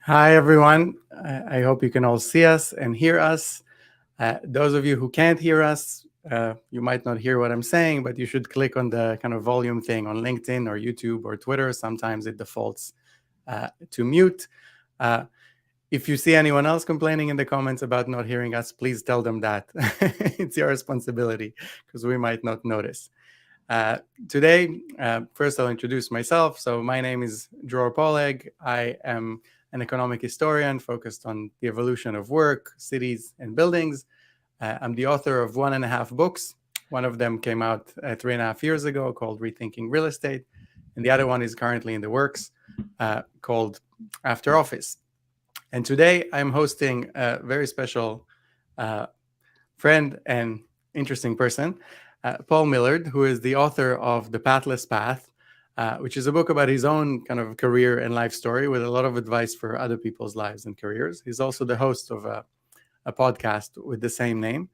Hi, everyone. I hope you can all see us and hear us. Those of you who can't hear us, you might not hear what I'm saying, but you should click on the kind of volume thing on LinkedIn or YouTube or Twitter. Sometimes it defaults to mute. Uh, if you see anyone else complaining in the comments about not hearing us, please tell them that. It's your responsibility because we might not notice. Uh, Today, first I'll introduce myself. So my name is Dror Poleg. I am an economic historian focused on the evolution of work, cities, and buildings. I'm the author of 1.5 books. One of them came out 3.5 years ago called Rethinking Real Estate, and the other one is currently in the works called After Office. And today I'm hosting a very special friend and interesting person, Paul Millard, who is the author of The Pathless Path, which is a book about his own kind of career and life story with a lot of advice for other people's lives and careers. He's also the host of a podcast with the same name.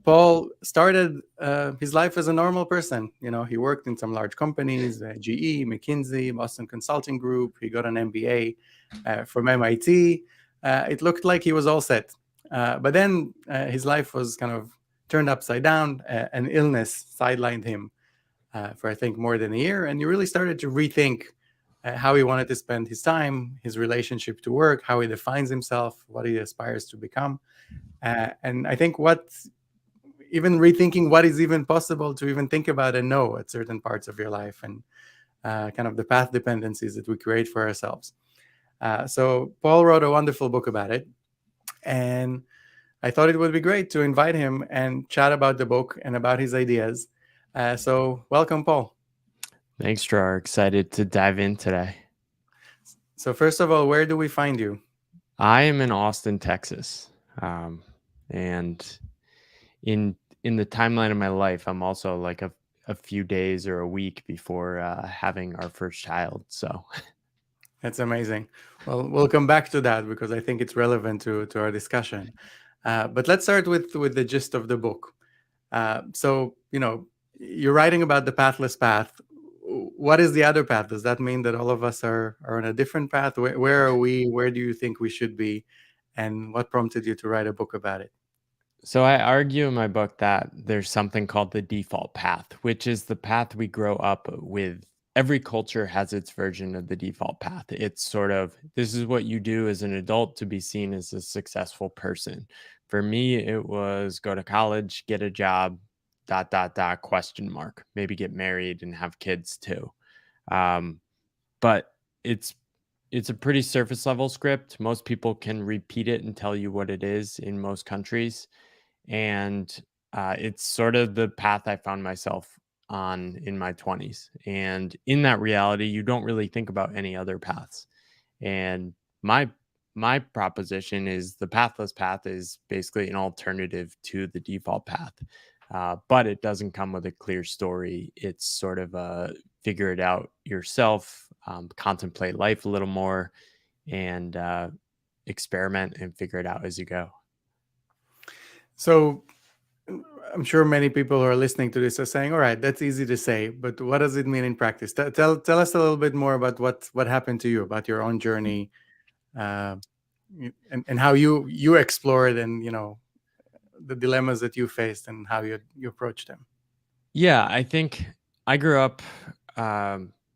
Paul started his life as a normal person. You know, he worked in some large companies, GE, McKinsey, Boston Consulting Group. He got an MBA from MIT. It looked like he was all set. But then his life was kind of turned upside down. An illness sidelined him for, I think, more than a year. And he really started to rethink how he wanted to spend his time, his relationship to work, how he defines himself, what he aspires to become. And I think even rethinking what is even possible to even think about and know at certain parts of your life, and kind of the path dependencies that we create for ourselves. So Paul wrote a wonderful book about it. And I thought it would be great to invite him and chat about the book and about his ideas. So welcome, Paul. Thanks, Dror. Excited to dive in today. So first of all, where do we find you? I am in Austin, Texas, and in the timeline of my life, I'm also like a few days or a week before having our first child. So That's amazing. Well, we'll come back to that because I think it's relevant to our discussion. But let's start with the gist of the book. So, you're writing about the pathless path. What is the other path? Does that mean that all of us are on a different path? Where are we? Where do you think we should be? And what prompted you to write a book about it? So I argue in my book that there's something called the default path, which is the path we grow up with. Every culture has its version of the default path. It's sort of, this is what you do as an adult to be seen as a successful person. For me, it was go to college, get a job, ... question mark, maybe get married and have kids too. But it's a pretty surface level script. Most people can repeat it and tell you what it is in most countries. And it's sort of the path I found myself on in my 20s. And in that reality, you don't really think about any other paths. And my proposition is the pathless path is basically an alternative to the default path. But it doesn't come with a clear story. It's sort of a figure it out yourself, contemplate life a little more, and experiment and figure it out as you go. So I'm sure many people who are listening to this are saying, all right, that's easy to say, but what does it mean in practice? Tell us a little bit more about what happened to you, about your own journey, uh, and how you explored, and the dilemmas that you faced and how you approached them. Yeah, I think I grew up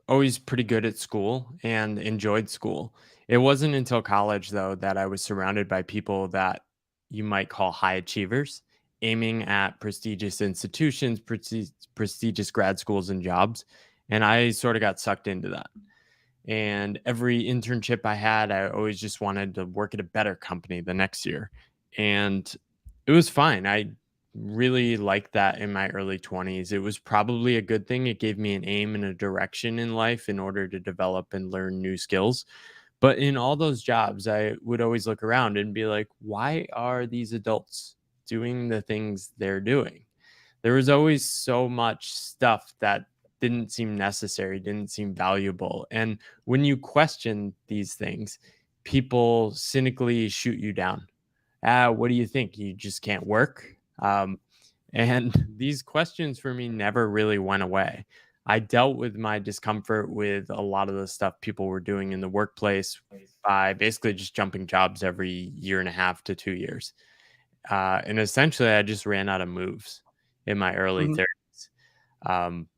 always pretty good at school and enjoyed school. It wasn't until college, though, that I was surrounded by people that you might call high achievers, aiming at prestigious institutions, prestigious grad schools, and jobs. And I sort of got sucked into that. And every internship I had, I always just wanted to work at a better company the next year. And it was fine. I really liked that in my early 20s. It was probably a good thing. It gave me an aim and a direction in life in order to develop and learn new skills. But in all those jobs, I would always look around and be like, why are these adults doing the things they're doing? There was always so much stuff that didn't seem necessary, didn't seem valuable. And when you question these things, people cynically shoot you down. What do you think? You just can't work? And these questions for me never really went away. I dealt with my discomfort with a lot of the stuff people were doing in the workplace by basically just jumping jobs every year and a half to 2 years. And essentially, I just ran out of moves in my early Mhm. 30s, um,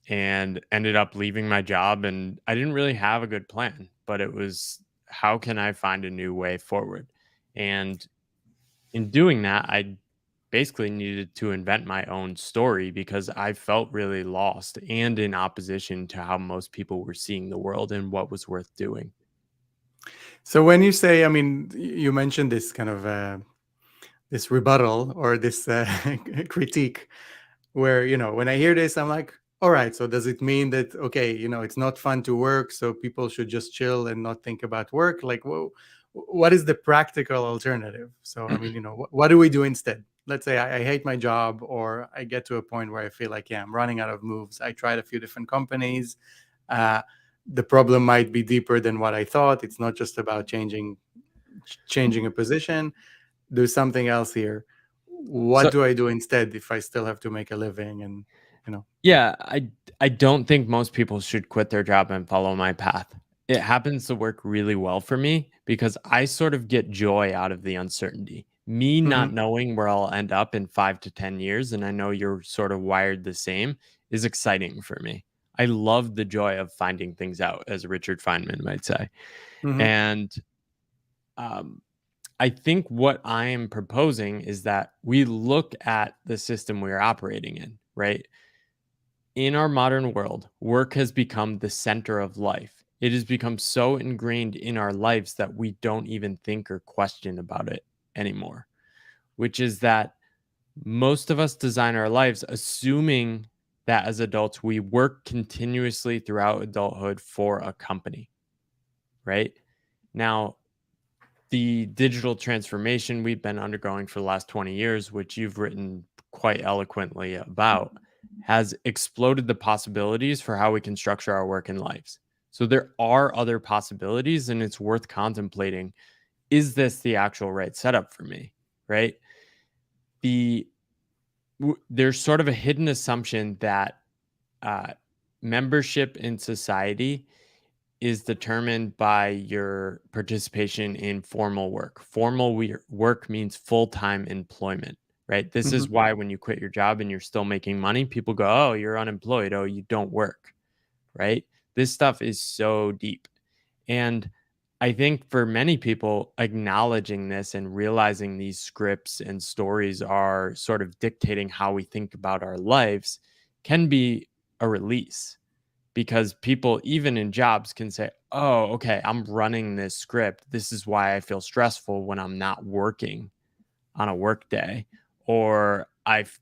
and ended up leaving my job. And I didn't really have a good plan, but it was, how can I find a new way forward? And in doing that, I basically needed to invent my own story because I felt really lost and in opposition to how most people were seeing the world and what was worth doing. So when you say, I mean, you mentioned this kind of this rebuttal or this critique, where when I hear this, I'm like, all right, so does it mean that, okay, it's not fun to work, so people should just chill and not think about work? Like, whoa, what is the practical alternative? So I mean, what do we do instead? Let's say I hate my job, or I get to a point where I feel like, yeah, I'm running out of moves. I tried a few different companies. uh, the problem might be deeper than what I thought. It's not just about changing a position. There's something else here. What So do I do instead if I still have to make a living? And yeah, I don't think most people should quit their job and follow my path. It happens to work really well for me because I sort of get joy out of the uncertainty. Me not Mhm. knowing where I'll end up in 5 to 10 years, and I know you're sort of wired the same, is exciting for me. I love the joy of finding things out, as Richard Feynman might say. Mhm. And um, I think what I am proposing is that we look at the system we are operating in, right? In our modern world, work has become the center of life. It has become so ingrained in our lives that we don't even think or question about it anymore, which is that most of us design our lives assuming that as adults, we work continuously throughout adulthood for a company, right? Now, the digital transformation we've been undergoing for the last 20 years, which you've written quite eloquently about, has exploded the possibilities for how we can structure our work and lives. So there are other possibilities, and it's worth contemplating, is this the actual right setup for me? Right? The There's sort of a hidden assumption that uh, membership in society is determined by your participation in formal work. Work means full-time employment, right? This is Mhm. why when you quit your job and you're still making money, people go, "Oh, you're unemployed. Oh, you don't work." Right? This stuff is so deep. And I think for many people, acknowledging this and realizing these scripts and stories are sort of dictating how we think about our lives can be a release, because people, even in jobs, can say, "Oh, okay, I'm running this script. This is why I feel stressful when I'm not working on a work day, or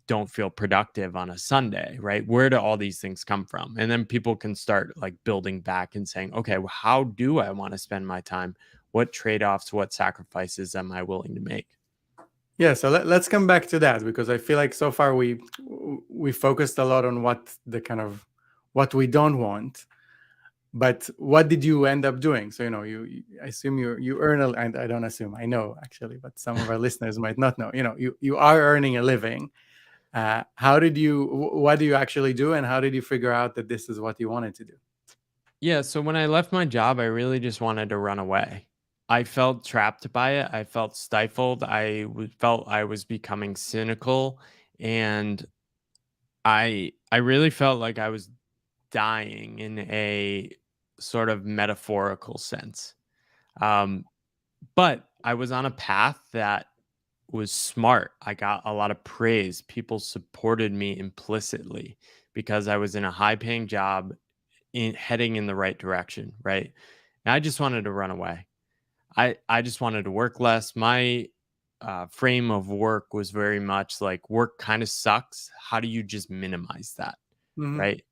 don't feel productive on a Sunday," right? Where do all these things come from? And then people can start like building back and saying, "Okay, well, how do I want to spend my time? What trade-offs, what sacrifices am I willing to make?" Yeah, so let's come back to that, because I feel like so far we focused a lot on what we don't want, but what did you end up doing? So I assume you earn and I don't assume, I know actually, but some of our listeners might not know. You are earning a living. How did you? What do you actually do, and how did you figure out that this is what you wanted to do? Yeah, so when I left my job, I really just wanted to run away. I felt trapped by it. I felt stifled. Felt I was becoming cynical, and I really felt like I was dying in a sort of metaphorical sense. Um, but I was on a path that was smart. I got a lot of praise. People supported me implicitly because I was in a high paying job, heading in the right direction, right? And I just wanted to run away. I just wanted to work less. My frame of work was very much like, work kind of sucks. How do you just minimize that, Hmm. right?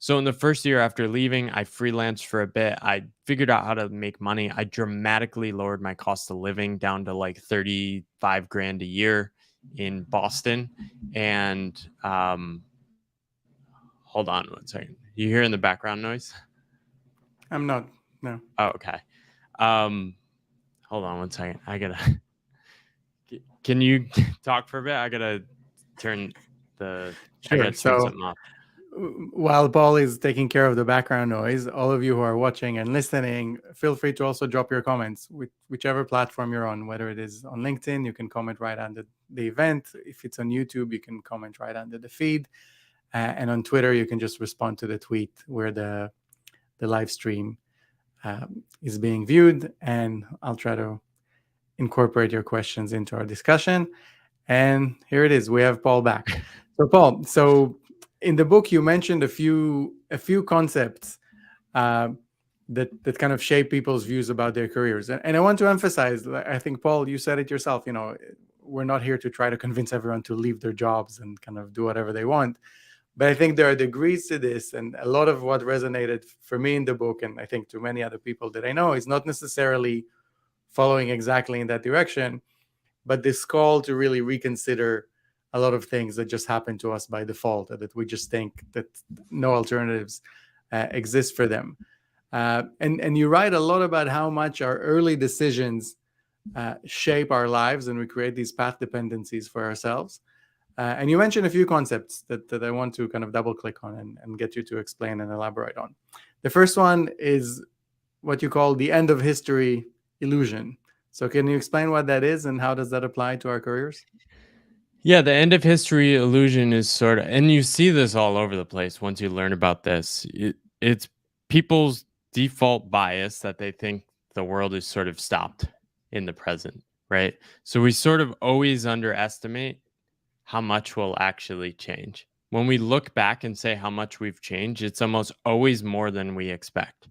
So in the first year after leaving, I freelanced for a bit. I figured out how to make money. I dramatically lowered my cost of living down to like 35 grand a year in Boston. And hold on one second. You hear in the background noise? I'm not. No. Oh, okay. Um, hold on one second. I gotta. Can you talk for a bit? I gotta turn the. I Sure. gotta turn So something off. while Paul is taking care of the background noise, all of you who are watching and listening, feel free to also drop your comments with whichever platform you're on. Whether it is on LinkedIn, you can comment right under the event. If it's on YouTube, you can comment right under the feed. And on Twitter, you can just respond to the tweet where the live stream is being viewed, and I'll try to incorporate your questions into our discussion. And here it is. We have Paul back. So Paul, in the book you mentioned a few concepts that kind of shape people's views about their careers, and I want to emphasize, I think, Paul, you said it yourself, we're not here to try to convince everyone to leave their jobs and kind of do whatever they want. But I think there are degrees to this, and a lot of what resonated for me in the book, and I think to many other people that I know, is not necessarily following exactly in that direction, but this call to really reconsider a lot of things that just happen to us by default, that we just think that no alternatives exist for them. And you write a lot about how much our early decisions shape our lives, and we create these path dependencies for ourselves. And you mentioned a few concepts that I want to kind of double click on and get you to explain and elaborate on. The first one is what you call the end of history illusion. So can you explain what that is and how does that apply to our careers? Yeah, the end of history illusion is sort of, and you see this all over the place once you learn about this. It's people's default bias that they think the world is sort of stopped in the present, right? So we sort of always underestimate how much will actually change. When we look back and say how much we've changed, it's almost always more than we expect.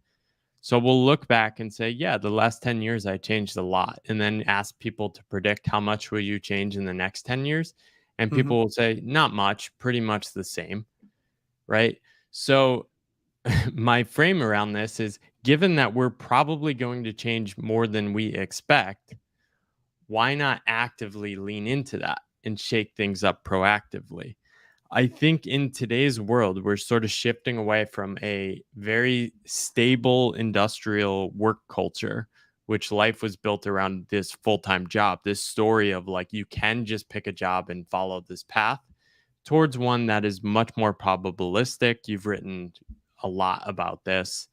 So we'll look back and say, yeah, the last 10 years I changed a lot. And then ask people to predict how much will you change in the next 10 years? And people will say, not much, pretty much the same. Right. So my frame around this is, given that we're probably going to change more than we expect, why not actively lean into that and shake things up proactively? I think in today's world, we're sort of shifting away from a very stable industrial work culture, which life was built around this full-time job, this story of like, you can just pick a job and follow this path, towards one that is much more probabilistic. You've written a lot about this,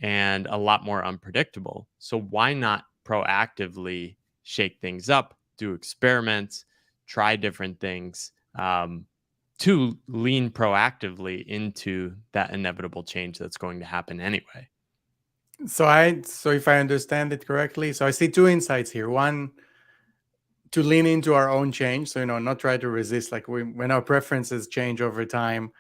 and a lot more unpredictable. So why not proactively shake things up, do experiments, try different things, to lean proactively into that inevitable change that's going to happen anyway. So if I understand it correctly, so I see two insights here. One, to lean into our own change. So, not try to resist, like when our preferences change over time,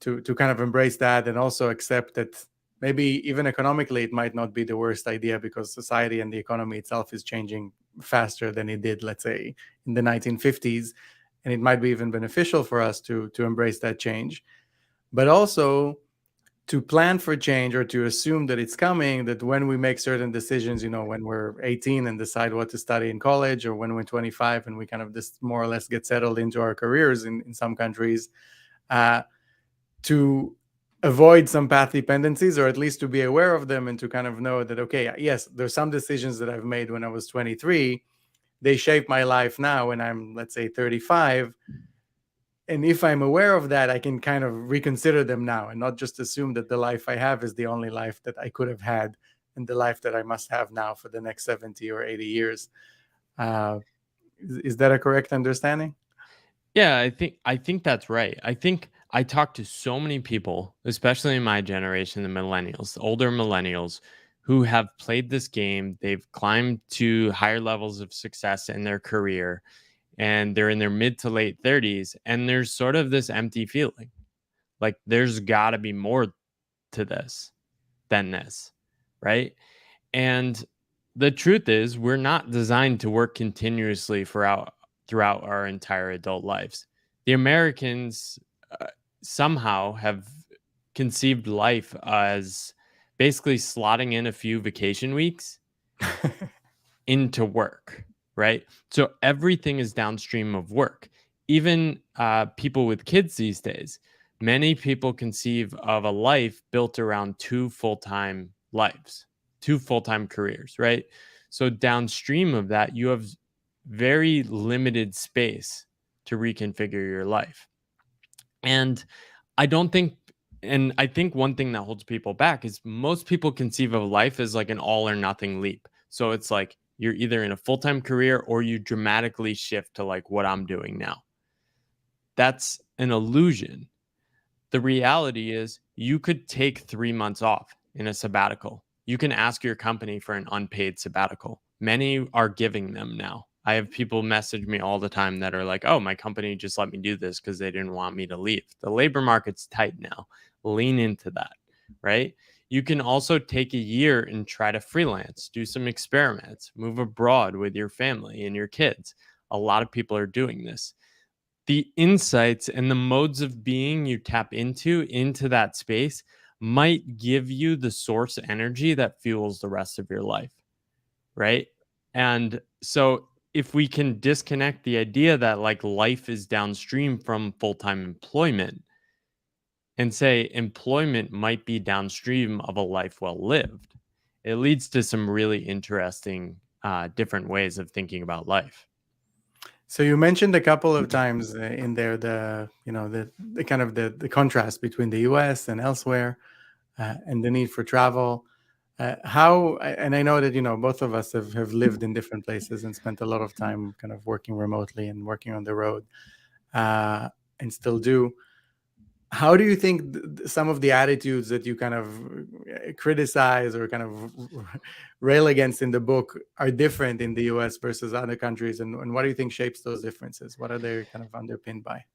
to kind of embrace that, and also accept that maybe even economically, it might not be the worst idea, because society and the economy itself is changing faster than it did, let's say, in the 1950s. And it might be even beneficial for us to embrace that change. But also to plan for change, or to assume that it's coming, that when we make certain decisions, when we're 18 and decide what to study in college, or when we're 25 and we kind of just more or less get settled into our careers in some countries, to avoid some path dependencies, or at least to be aware of them, and to kind of know that, okay, yes, there's some decisions that I've made when I was 23. They shape my life now when I'm, let's say, 35. And if I'm aware of that, I can kind of reconsider them now, and not just assume that the life I have is the only life that I could have had, and the life that I must have now for the next 70 or 80 years. Is that a correct understanding? Yeah, I think that's right. I think I talk to so many people, especially in my generation, the millennials, the older millennials, who have played this game. They've climbed to higher levels of success in their career, and they're in their mid to late 30s, and there's sort of this empty feeling. Like, there's got to be more to this than this, right? And the truth is, we're not designed to work continuously throughout our entire adult lives. The Americans somehow have conceived life as basically slotting in a few vacation weeks into work, right? So everything is downstream of work. Even people with kids these days, many people conceive of a life built around two full-time lives, two full-time careers, right? So downstream of that, you have very limited space to reconfigure your life. And I don't think And I think one thing that holds people back is most people conceive of life as like an all or nothing leap. So it's like you're either in a full-time career or you dramatically shift to like what I'm doing now. That's an illusion. The reality is you could take 3 months off in a sabbatical. You can ask your company for an unpaid sabbatical. Many are giving them now. I have people message me all the time that are like, oh, my company just let me do this because they didn't want me to leave. The labor market's tight now. Lean into that, right? You can also take a year and try to freelance, do some experiments, move abroad with your family and your kids. A lot of people are doing this. The insights and the modes of being you tap into that space might give you the source energy that fuels the rest of your life, right? And so if we can disconnect the idea that like life is downstream from full-time employment and say employment might be downstream of a life well lived, it leads to some really interesting different ways of thinking about life. So you mentioned a couple of times in there the kind of the contrast between the U.S. and elsewhere, and the need for travel. How and I know that both of us have lived in different places and spent a lot of time kind of working remotely and working on the road, and still do. How do you think some of the attitudes that you kind of criticize or kind of rail against in the book are different in the US versus other countries? And what do you think shapes those differences? What are they kind of underpinned by?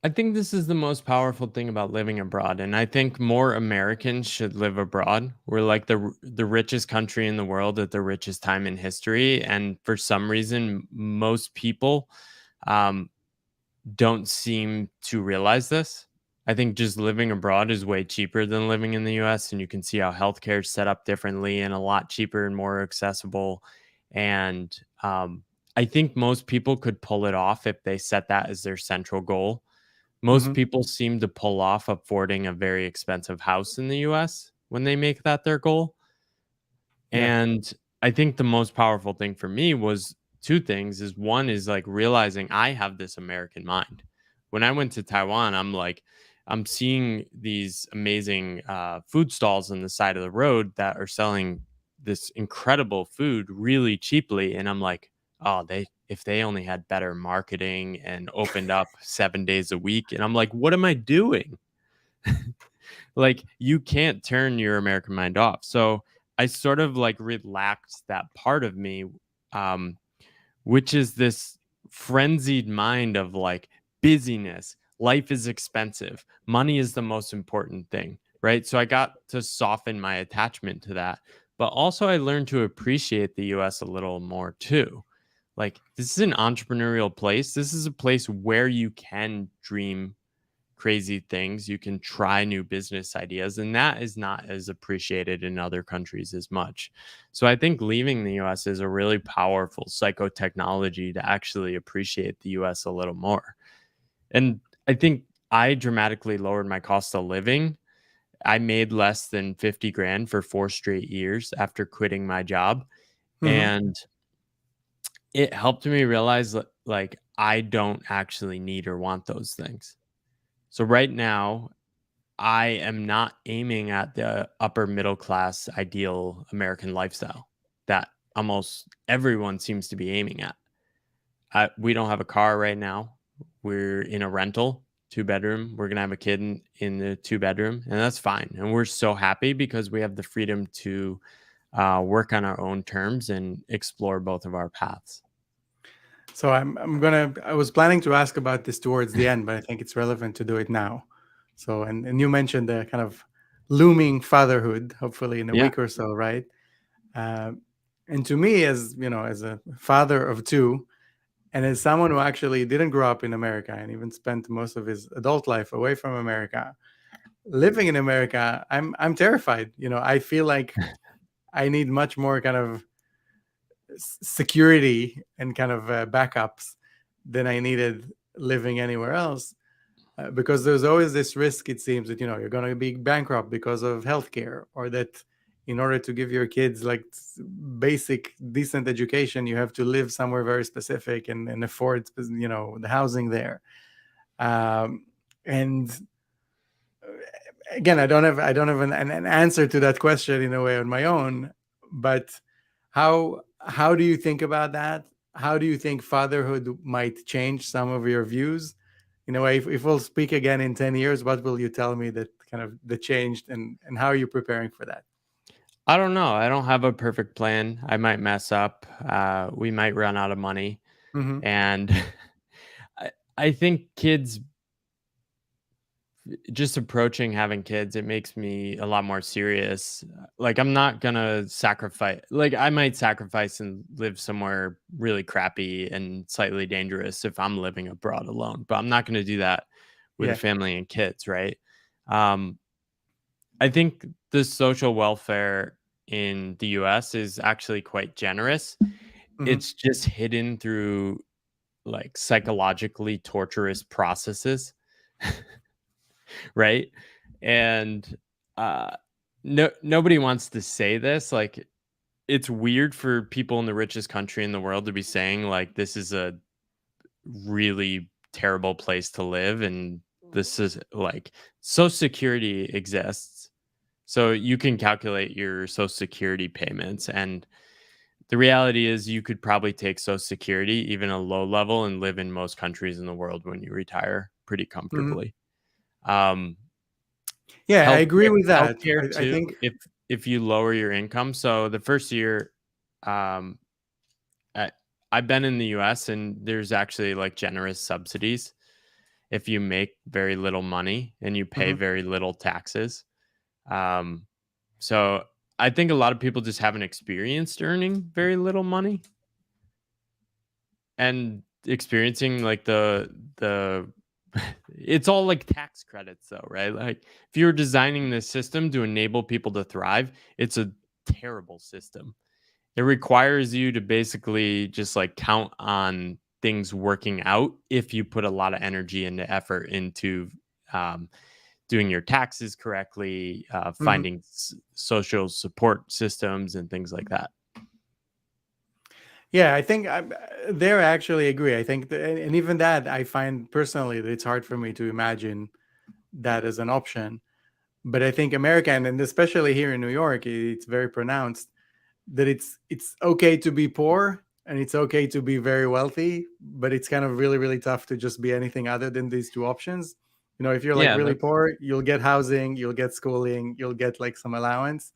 I think this is the most powerful thing about living abroad, and I think more Americans should live abroad. We're like the richest country in the world at the richest time in history, and for some reason, most people um, don't seem to realize this. I think just living abroad is way cheaper than living in the U.S., and you can see how healthcare is set up differently and a lot cheaper and more accessible. And I think most people could pull it off if they set that as their central goal. Most Hmm. people seem to pull off affording a very expensive house in the US when they make that their goal. Yeah. And I think the most powerful thing for me was two things is one is like realizing I have this American mind. When I went to Taiwan, I'm like, I'm seeing these amazing food stalls on the side of the road that are selling this incredible food really cheaply. And I'm like, oh, if they only had better marketing and opened up 7 days a week. And I'm like, what am I doing? Like you can't turn your American mind off. So I sort of like relaxed that part of me, um, which is this frenzied mind of like busyness. Life is expensive. Money is the most important thing, right? So I got to soften my attachment to that. But also, I learned to appreciate the US a little more too. Like, this is an entrepreneurial place. This is a place where you can dream crazy things. You can try new business ideas, and that is not as appreciated in other countries as much. So I think leaving the US is a really powerful psychotechnology to actually appreciate the US a little more. And I think I dramatically lowered my cost of living. I made less than 50 grand for 4 straight years after quitting my job. Hmm. And it helped me realize that, like, I don't actually need or want those things. So right now, I am not aiming at the upper middle class ideal American lifestyle that almost everyone seems to be aiming at. We don't have a car right now. We're in a rental, 2 bedroom. We're going to have a kid in the 2 bedroom, and that's fine. And we're so happy because we have the freedom to work on our own terms and explore both of our paths. So I was planning to ask about this towards the end, but I think it's relevant to do it now. So, and you mentioned the kind of looming fatherhood, hopefully in a Yeah. week or so, right? Uh, and to me, as as a father of two, and as someone who actually didn't grow up in America and even spent most of his adult life away from America, living in America, I'm terrified. I feel like I need much more kind of security and kind of backups than I needed living anywhere else. Because there's always this risk, it seems, that you're going to be bankrupt because of healthcare, or that in order to give your kids like basic decent education, you have to live somewhere very specific and afford the housing there. And again, I don't have an answer to that question in a way on my own. But how do you think about that? How do you think fatherhood might change some of your views? In a way, if we'll speak again in 10 years, what will you tell me that kind of the changed, and how are you preparing for that? I don't know. I don't have a perfect plan. I might mess up. We might run out of money. Hmm. And I think kids, just approaching having kids, it makes me a lot more serious. Like, I'm not gonna sacrifice, like, I might sacrifice and live somewhere really crappy and slightly dangerous if I'm living abroad alone, but I'm not gonna do that with a Yeah. family and kids, right? Um, I think the social welfare in the US is actually quite generous. Hmm. It's just hidden through like psychologically torturous processes, right? And uh nobody wants to say this. Like, it's weird for people in the richest country in the world to be saying like this is a really terrible place to live, and this is like, social security exists, so you can calculate your social security payments, and the reality is you could probably take social security even a low level and live in most countries in the world when you retire pretty Hmm. comfortably. um Yeah, I agree Healthcare with that. healthcare I too, think. if you lower your income. So the first year, um, I I've been in the US, and there's actually, like, generous subsidies if you make very little money and you pay Mhm. very little taxes. Um, so I think a lot of people just haven't experienced earning very little money and experiencing, like, the it's all, like, tax credits though, right? Like, if you're designing this system to enable people to thrive, it's a terrible system. It requires you to basically just, like, count on things working out if you put a lot of energy and effort into, um, doing your taxes correctly, Mhm. finding social support systems and things like that. Yeah, I think there I actually agree. I think, and even that, I find personally that it's hard for me to imagine that as an option. But I think America, and especially here in New York, it's very pronounced that it's okay to be poor and it's okay to be very wealthy, but it's kind of really, really tough to just be anything other than these two options. If you're like Yeah, really that's poor, you'll get housing, you'll get schooling, you'll get like some allowance.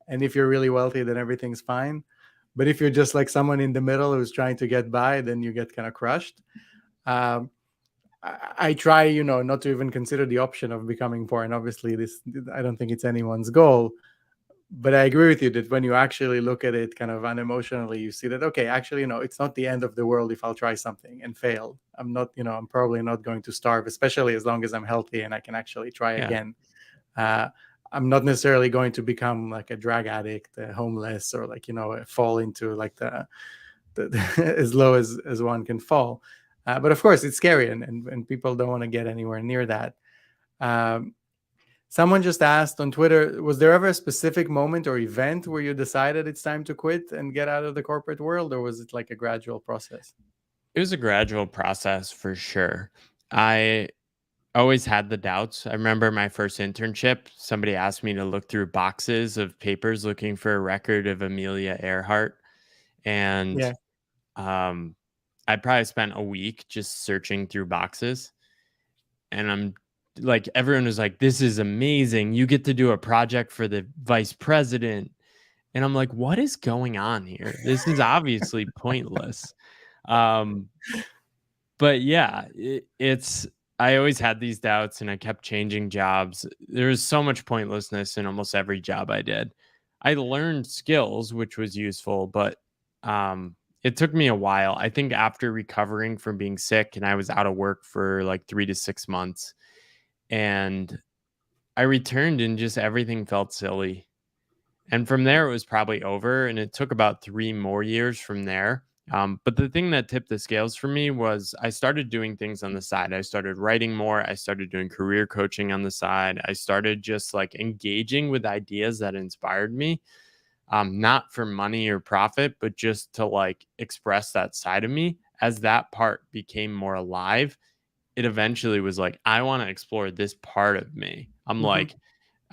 And if you're really wealthy, then everything's fine. But if you're just like someone in the middle who's trying to get by, then you get kind of crushed. Um, I try, not to even consider the option of becoming poor. And obviously, I don't think it's anyone's goal. But I agree with you that when you actually look at it kind of unemotionally, you see that, okay, actually, it's not the end of the world if I'll try something and fail. I'm not, I'm probably not going to starve, especially as long as I'm healthy and I can actually try yeah. again. uh, I'm not necessarily going to become like a drug addict, homeless, or like fall into like the as low as one can fall. But of course, it's scary, and people don't want to get anywhere near that. Um, Someone just asked on Twitter, was there ever a specific moment or event where you decided it's time to quit and get out of the corporate world, or was it like a gradual process? It was a gradual process for sure. I always had the doubts. I remember my first internship, somebody asked me to look through boxes of papers looking for a record of Amelia Earhart, and Yeah. um, I probably spent a week just searching through boxes, and I'm like, everyone was like, "This is amazing. You get to do a project for the vice president." And I'm like, "What is going on here? This is obviously pointless." Um, but yeah, it's I always had these doubts, and I kept changing jobs. There was so much pointlessness in almost every job I did. I learned skills, which was useful, but it took me a while. I think after recovering from being sick, and I was out of work for like 3 to 6 months, and I returned, and just everything felt silly. And from there, it was probably over. And it took about 3 more years from there. But the thing that tipped the scales for me was I started doing things on the side. I started writing more. I started doing career coaching on the side. I started just like engaging with ideas that inspired me, not for money or profit, but just to like express that side of me. As that part became more alive, it eventually was like, I want to explore this part of me. I'm Mm-hmm. like,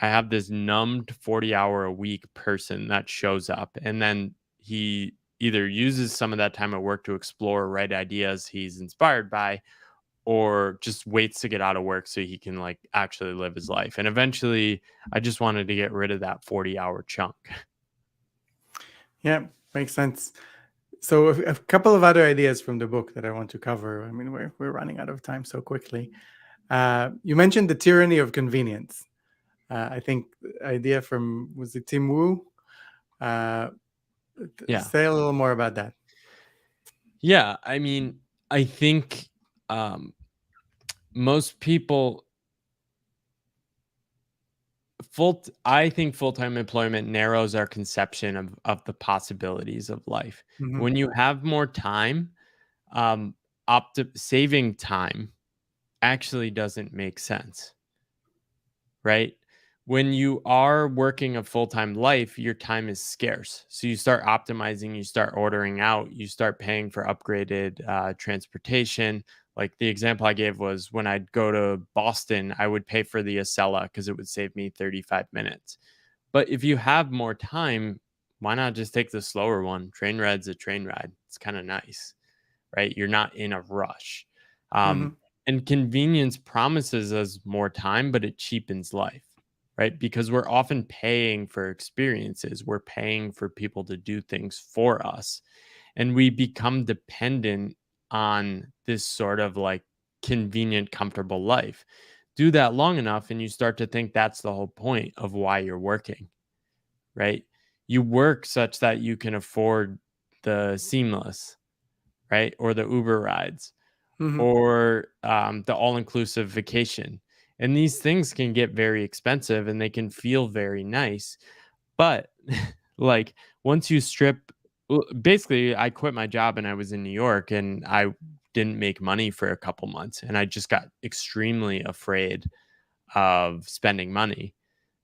I have this numbed 40-hour a week person that shows up, and then he either uses some of that time at work to explore, write ideas he's inspired by, or just waits to get out of work so he can like actually live his life. And eventually I just wanted to get rid of that 40-hour chunk. Yeah, makes sense. So a couple of other ideas from the book that I want to cover. I mean, we're running out of time so quickly. You mentioned the tyranny of convenience. I think the idea from, was it Tim Wu? Uh, Yeah. Say a little more about that. Yeah. I mean, I think um, most people I think full-time employment narrows our conception of the possibilities of life. Mm-hmm. When you have more time, um, saving time actually doesn't make sense, right? When you are working a full-time life, your time is scarce. So you start optimizing, you start ordering out, you start paying for upgraded transportation. Like the example I gave was when I'd go to Boston, I would pay for the Acela because it would save me 35 minutes. But if you have more time, why not just take the slower one? Train ride's a train ride. It's kind of nice, right? You're not in a rush. Mm-hmm. Um, and convenience promises us more time, but it cheapens life, right? Because we're often paying for experiences, we're paying for people to do things for us. And we become dependent on this sort of like convenient, comfortable life. Do that long enough, and you start to think that's the whole point of why you're working, right? You work such that you can afford the seamless, right? Or the Uber rides Mm-hmm. or the all inclusive vacation. And these things can get very expensive and they can feel very nice. But like once you strip, basically, I quit my job and I was in New York and I didn't make money for a couple months and I just got extremely afraid of spending money.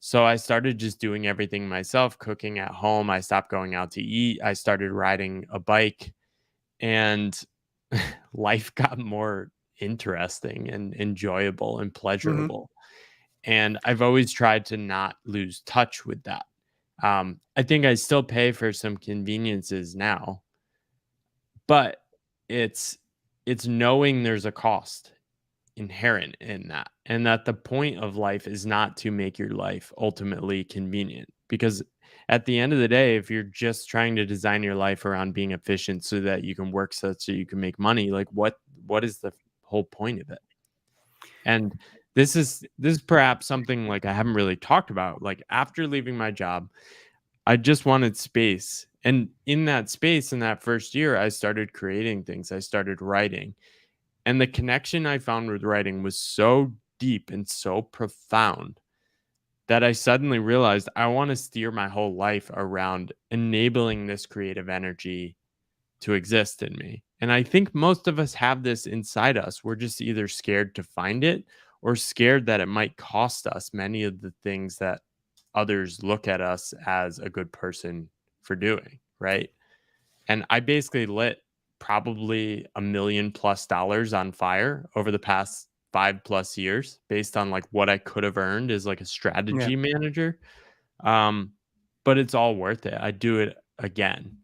So I started just doing everything myself, cooking at home. I stopped going out to eat. I started riding a bike and life got more interesting and enjoyable and Mm-hmm. pleasurable. And I've always tried to not lose touch with that. I think I still pay for some conveniences now, but it's it's knowing there's a cost inherent in that, and that the point of life is not to make your life ultimately convenient. Because at the end of the day, if you're just trying to design your life around being efficient so that you can work such so you can make money, like what is the whole point of it? And this is perhaps something like I haven't really talked about. Like after leaving my job, I just wanted space. And in that space, in that first year, I started creating things. I started writing. And the connection I found with writing was so deep and so profound that I suddenly realized I want to steer my whole life around enabling this creative energy to exist in me. And I think most of us have this inside us. We're just either scared to find it or scared that it might cost us many of the things that others look at us as a good person for doing, right? And I basically lit probably $1 million+ on fire over the past 5+ years based on like what I could have earned as like a Yeah. strategy manager. Um, but it's all worth it. I do it again.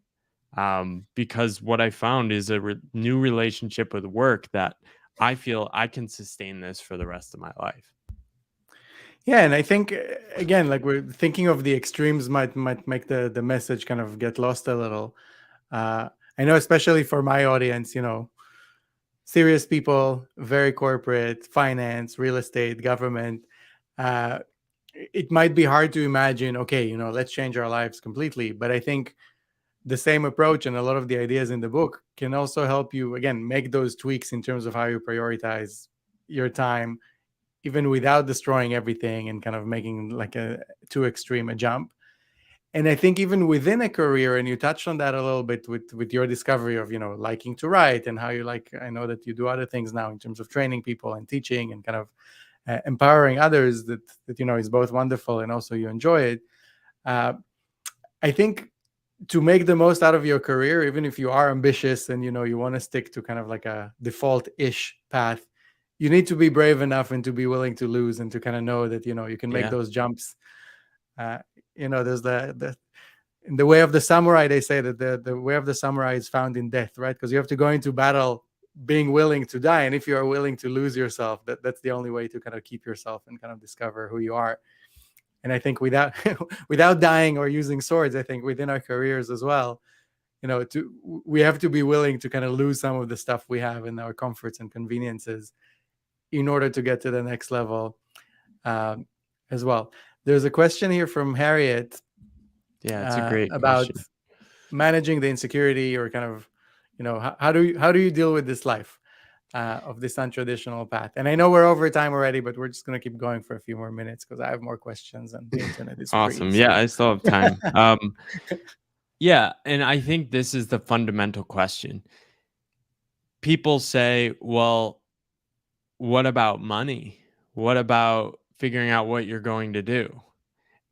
Because what I found is a new relationship with work that I feel I can sustain this for the rest of my life. Yeah, and I think again, like we're thinking of the extremes might make the message kind of get lost a little. Uh, I know, especially for my audience, serious people, very corporate, finance, real estate, government. Uh, it might be hard to imagine. Okay, let's change our lives completely. But I think the same approach and a lot of the ideas in the book can also help you again make those tweaks in terms of how you prioritize your time even without destroying everything and kind of making like a too extreme a jump. And I think even within a career, and you touched on that a little bit with your discovery of liking to write and how you like, I know that you do other things now in terms of training people and teaching and kind of empowering others, that is both wonderful and also you enjoy it. uh, I think to make the most out of your career, even if you are ambitious and you want to stick to kind of like a default-ish path, you need to be brave enough and to be willing to lose and to kind of know that, you can make Yeah. those jumps. There's the in the way of the samurai, they say that the way of the samurai is found in death, right? Because you have to go into battle being willing to die. And if you are willing to lose yourself, that's the only way to kind of keep yourself and kind of discover who you are. And I think without without dying or using swords, I think within our careers as well, we have to be willing to kind of lose some of the stuff we have in our comforts and conveniences in order to get to the next level, as well. There's a question here from Harriet. Yeah, it's a great about question. managing the insecurity, or kind of, how do you deal with this life of this untraditional path? And I know we're over time already, but we're just going to keep going for a few more minutes because I have more questions and the internet is free. Awesome. So. Yeah, I still have time. Yeah, and I think this is the fundamental question. People say, well, what about money? What about figuring out what you're going to do?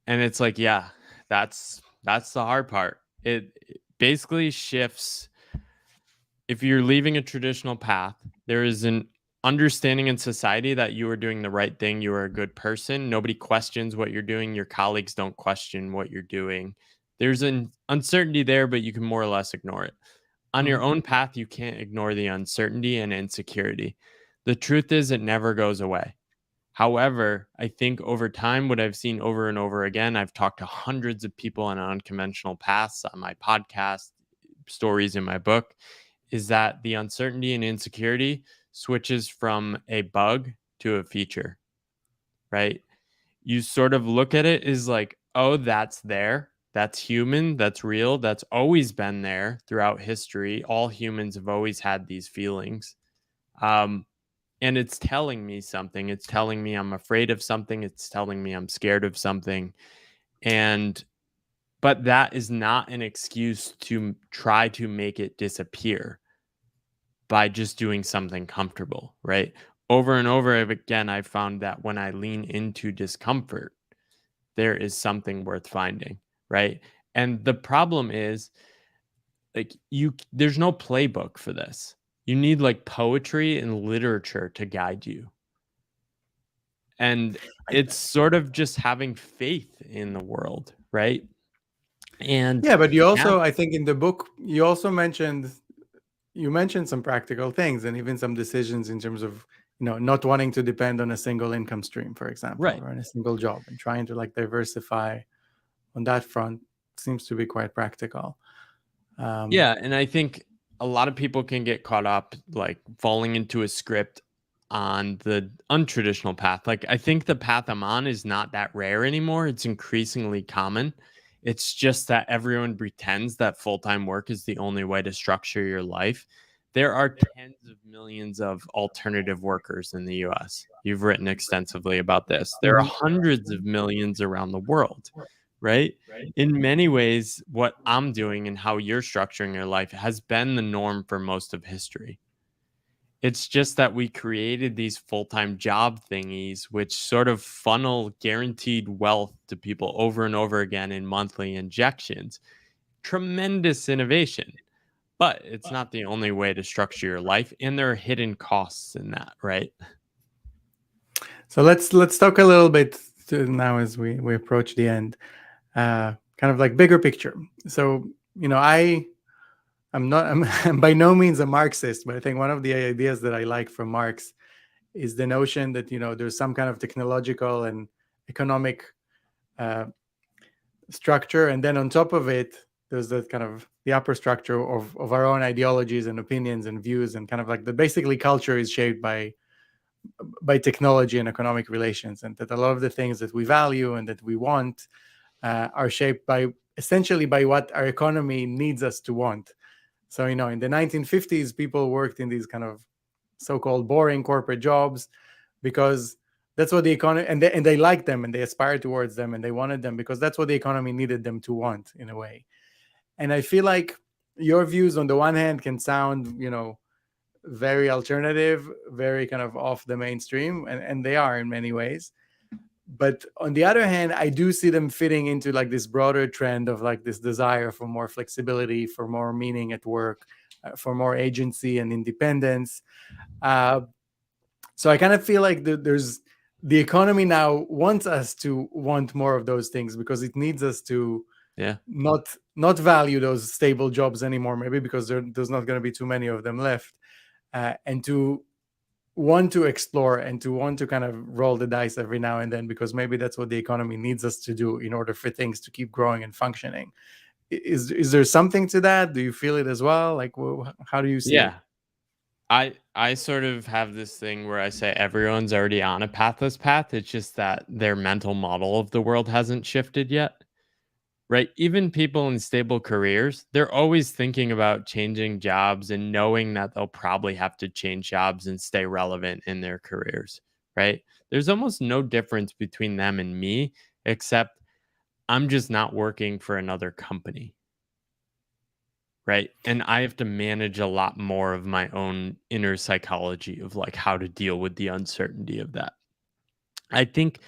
And it's like, yeah, that's the hard part. It basically shifts. If you're leaving a traditional path, there is an understanding in society that you are doing the right thing. You are a good person. Nobody questions what you're doing. Your colleagues don't question what you're doing. There's an uncertainty there, but you can more or less ignore it. On your own path, you can't ignore the uncertainty and insecurity. The truth is, it never goes away. However, I think over time, what I've seen over and over again, I've talked to hundreds of people on unconventional paths on my podcast, stories in my book, is that the uncertainty and insecurity switches from a bug to a feature, right? You sort of look at it as like, oh, that's there. That's human. That's real. That's always been there throughout history. All humans have always had these feelings. And it's telling me something. It's telling me I'm afraid of something. It's telling me I'm scared of something. But that is not an excuse to try to make it disappear by just doing something comfortable, right? Over and over again, I've found that when I lean into discomfort, there is something worth finding, right? And the problem is, like, there's no playbook for this. You need like poetry and literature to guide you. And it's sort of just having faith in the world, right? And Yeah, but you also, I think in the book, you also mentioned some practical things and even some decisions in terms of, not wanting to depend on a single income stream, for example, right. or in a single job, and trying to like diversify on that front seems to be quite practical. Yeah, and I think a lot of people can get caught up like falling into a script on the untraditional path. Like, I think the path I'm on is not that rare anymore. It's increasingly common. It's just that everyone pretends that full-time work is the only way to structure your life. There are tens of millions of alternative workers in the US. You've written extensively about this. There are hundreds of millions around the world, right? In many ways, what I'm doing and how you're structuring your life has been the norm for most of history. It's just that we created these full-time job thingies, which sort of funnel guaranteed wealth to people over and over again in monthly injections. Tremendous innovation, but it's not the only way to structure your life. And there are hidden costs in that, right? So let's talk a little bit now as we approach the end, kind of like bigger picture. So, I'm by no means a Marxist, but I think one of the ideas that I like from Marx is the notion that, there's some kind of technological and economic structure, and then on top of it, there's the kind of the upper structure of our own ideologies and opinions and views, and kind of like basically culture is shaped by technology and economic relations, and that a lot of the things that we value and that we want are shaped by essentially by what our economy needs us to want. So, in the 1950s, people worked in these kind of so-called boring corporate jobs because that's what the economy, and they liked them and they aspired towards them and they wanted them because that's what the economy needed them to want, in a way. And I feel like your views on the one hand can sound, very alternative, very kind of off the mainstream, and they are in many ways. But on the other hand, I do see them fitting into like this broader trend of like this desire for more flexibility, for more meaning at work, for more agency and independence. So So I kind of feel like there's the economy now wants us to want more of those things because it needs us to Yeah. not value those stable jobs anymore, maybe because there's not going to be too many of them left, and to want to explore and to want to kind of roll the dice every now and then, because maybe that's what the economy needs us to do in order for things to keep growing and functioning. Is there something to that? Do you feel it as well? Like, how do you see it? Yeah. I sort of have this thing where I say everyone's already on a pathless path. It's just that their mental model of the world hasn't shifted yet. Right? Even people in stable careers, they're always thinking about changing jobs and knowing that they'll probably have to change jobs and stay relevant in their careers, right? There's almost no difference between them and me, except I'm just not working for another company, right? And I have to manage a lot more of my own inner psychology of like how to deal with the uncertainty of that. I think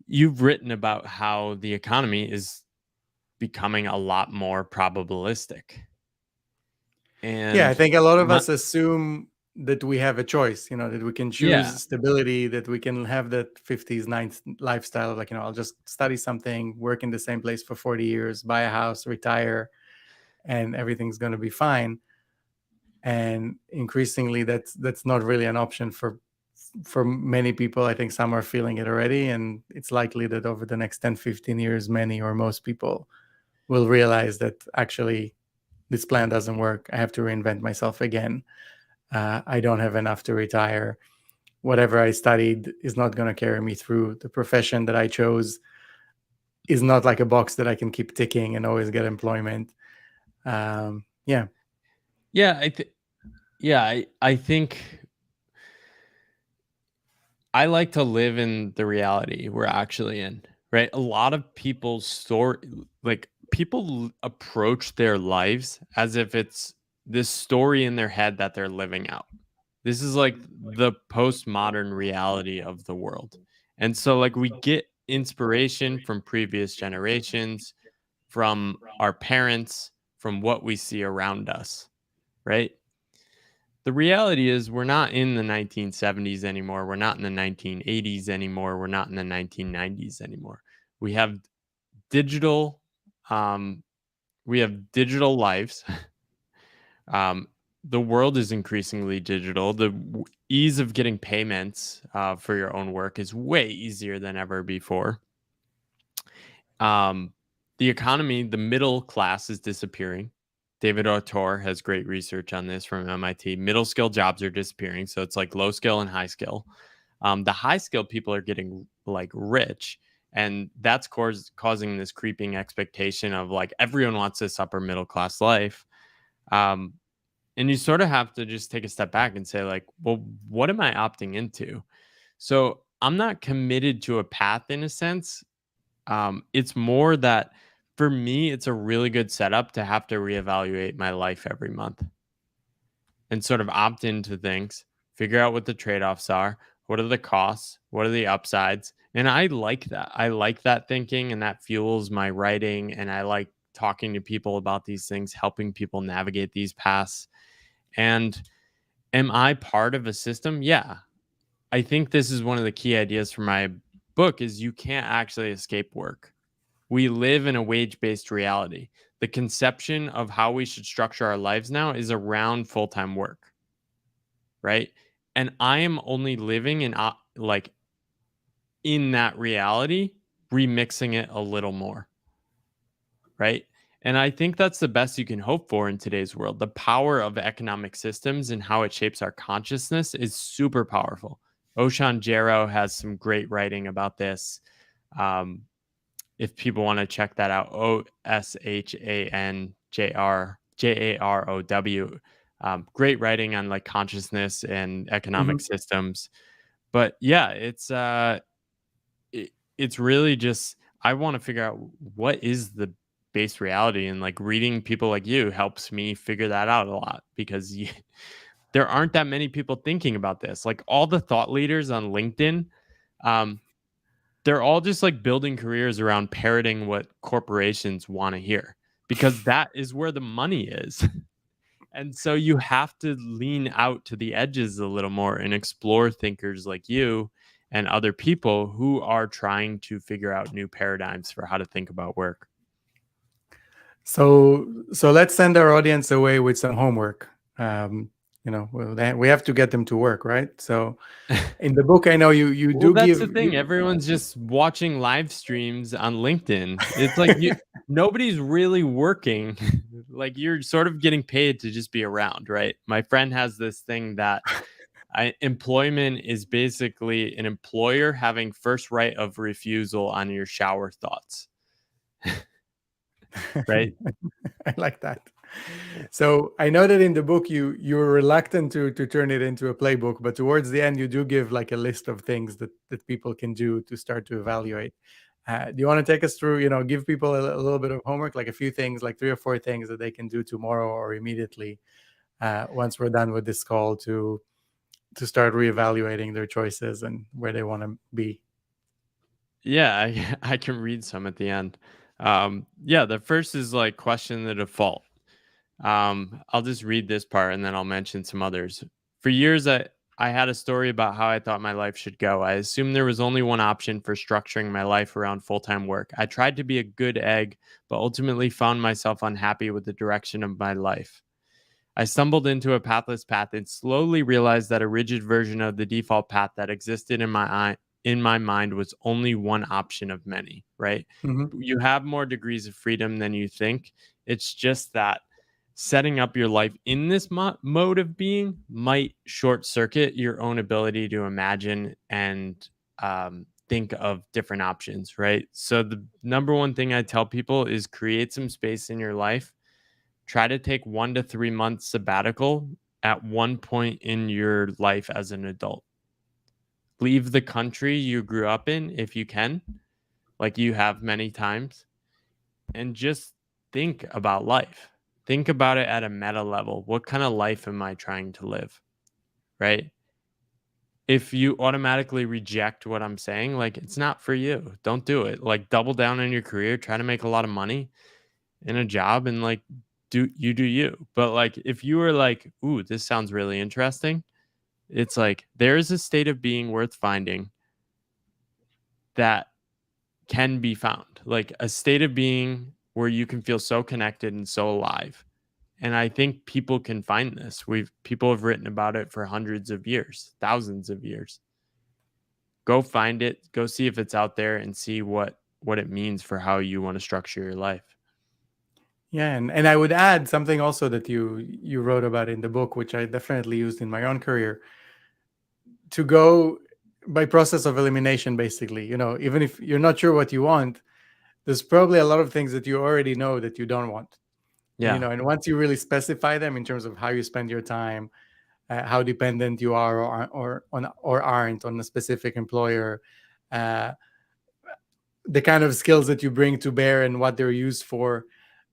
you've written about how the economy is becoming a lot more probabilistic. Yeah, I And think a lot of my us assume that we have a choice, that we can yeah, choose stability, that we can have that 50s, 90s lifestyle. Like, I'll just study something, work in the same place for 40 years, buy a house, retire, and everything's going to be fine. And increasingly, that's not really an option for many people. I think some are feeling it already. And it's likely that over the next 10, 15 years, many or most people will realize that actually this plan doesn't work. I have to reinvent myself again. I don't have enough to retire. Whatever I studied is not going to carry me through. The profession that I chose is not like a box that I can keep ticking and always get employment. Yeah. yeah, I think I like to live in the reality we're actually in, right? A lot of people's story, like people approach their lives as if it's this story in their head that they're living out. This is like the postmodern reality of the world. And so like we get inspiration from previous generations, from our parents, from what we see around us, right? The reality is we're not in the 1970s anymore. We're not in the 1980s anymore. We're not in the 1990s anymore. We have digital um we have digital lives. um the world is increasingly digital. The ease of getting payments for your own work is way easier than ever before. Um, the economy, the middle class is disappearing. David Autor has great research on this from MIT. Middle skill jobs are disappearing. So it's like low skill and high skill. The high skill people are getting like rich. And that's causing this creeping expectation of like everyone wants this upper middle class life. Um, and you sort of have to just take a step back and say, like, well, what am I opting into? So I'm not committed to a path in a sense. It's more that for me, it's a really good setup to have to reevaluate my life every month and sort of opt into things, figure out what the trade offs are, what are the costs, what are the upsides. And I like that. I like that thinking, and that fuels my writing. And I like talking to people about these things, helping people navigate these paths. And am I part of a system? Yeah. I think this is one of the key ideas for my book is you can't actually escape work. We live in a wage-based reality. The conception of how we should structure our lives now is around full-time work, right? And I am only living in like in that reality, remixing it a little more, right? And I think that's the best you can hope for in today's world. The power of economic systems and how it shapes our consciousness is super powerful. Oshan Jarrow has some great writing about this. Um, if people want to check that out, OSHANJRJAROW. Great writing on like consciousness and economic Mhm. systems. But yeah, it's really just I want to figure out what is the base reality, and like reading people like you helps me figure that out a lot because there aren't that many people thinking about this. Like all the thought leaders on LinkedIn, um, they're all just like building careers around parroting what corporations want to hear because that is where the money is. And so you have to lean out to the edges a little more and explore thinkers like you and other people who are trying to figure out new paradigms for how to think about work. So let's send our audience away with some homework. We have to get them to work, right? So in the book, I know you Well, do that's give the thing. Everyone's just watching live streams on LinkedIn. It's like nobody's really working. Like you're sort of getting paid to just be around, right? My friend has this thing that employment is basically an employer having first right of refusal on your shower thoughts, right? I like that. So I know that in the book you were reluctant to turn it into a playbook, but towards the end you do give like a list of things that people can do to start to evaluate. Do you want to take us through? Give people a little bit of homework, like a few things, like 3 or 4 things that they can do tomorrow or immediately once we're done with this call to start reevaluating their choices and where they want to be. Yeah, I can read some at the end. Yeah, the first is like question the default. I'll just read this part and then I'll mention some others. For years, I had a story about how I thought my life should go. I assumed there was only one option for structuring my life around full time work. I tried to be a good egg, but ultimately found myself unhappy with the direction of my life. I stumbled into a pathless path and slowly realized that a rigid version of the default path that existed in my mind was only one option of many, right? Mm-hmm. You have more degrees of freedom than you think. It's just that setting up your life in this mode of being might short circuit your own ability to imagine and think of different options, right? So, the number one thing I tell people is create some space in your life. Try to take 1 to 3 months sabbatical at one point in your life as an adult. Leave the country you grew up in if you can, like you have many times, and just think about life. Think about it at a meta level. What kind of life am I trying to live? Right? If you automatically reject what I'm saying, like it's not for you. Don't do it. Like double down on your career, try to make a lot of money in a job and like do you. But like if you were like, "Ooh, this sounds really interesting." It's like there is a state of being worth finding that can be found. Like a state of being where you can feel so connected and so alive. And I think people can find this. People have written about it for hundreds of years, thousands of years. Go find it, go see if it's out there and see what it means for how you want to structure your life. Yeah, and I would add something also that you wrote about in the book, which I definitely used in my own career, to go by process of elimination. Basically, even if you're not sure what you want, there's probably a lot of things that you already know that you don't want. Yeah. And once you really specify them in terms of how you spend your time, how dependent you are or aren't on a specific employer, uh, the kind of skills that you bring to bear and what they're used for.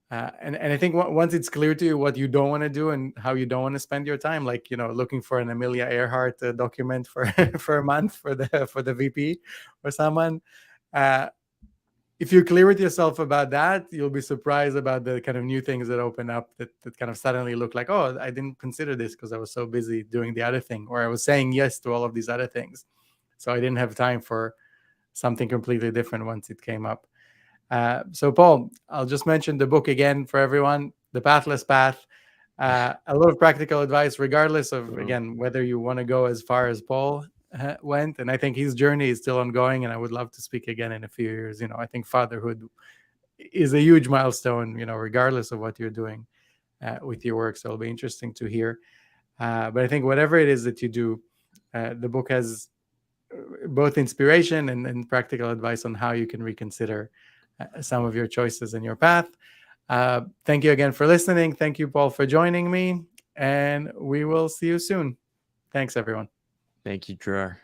And I think once it's clear to you what you don't want to do and how you don't want to spend your time, like looking for an Amelia Earhart document for for a month for the VP or someone, if you're clear with yourself about that, you'll be surprised about the kind of new things that open up that kind of suddenly look like, oh, I didn't consider this because I was so busy doing the other thing, or I was saying yes to all of these other things, so I didn't have time for something completely different once it came up. So, Paul, I'll just mention the book again for everyone, The Pathless Path. A lot of practical advice, regardless of, again, whether you want to go as far as Paul went. And I think his journey is still ongoing, and I would love to speak again in a few years. I think fatherhood is a huge milestone, regardless of what you're doing with your work. So it'll be interesting to hear. But I think whatever it is that you do, the book has both inspiration and practical advice on how you can reconsider some of your choices in your path. Thank you again for listening. Thank you, Paul, for joining me. And we will see you soon. Thanks, everyone. Thank you, Dror.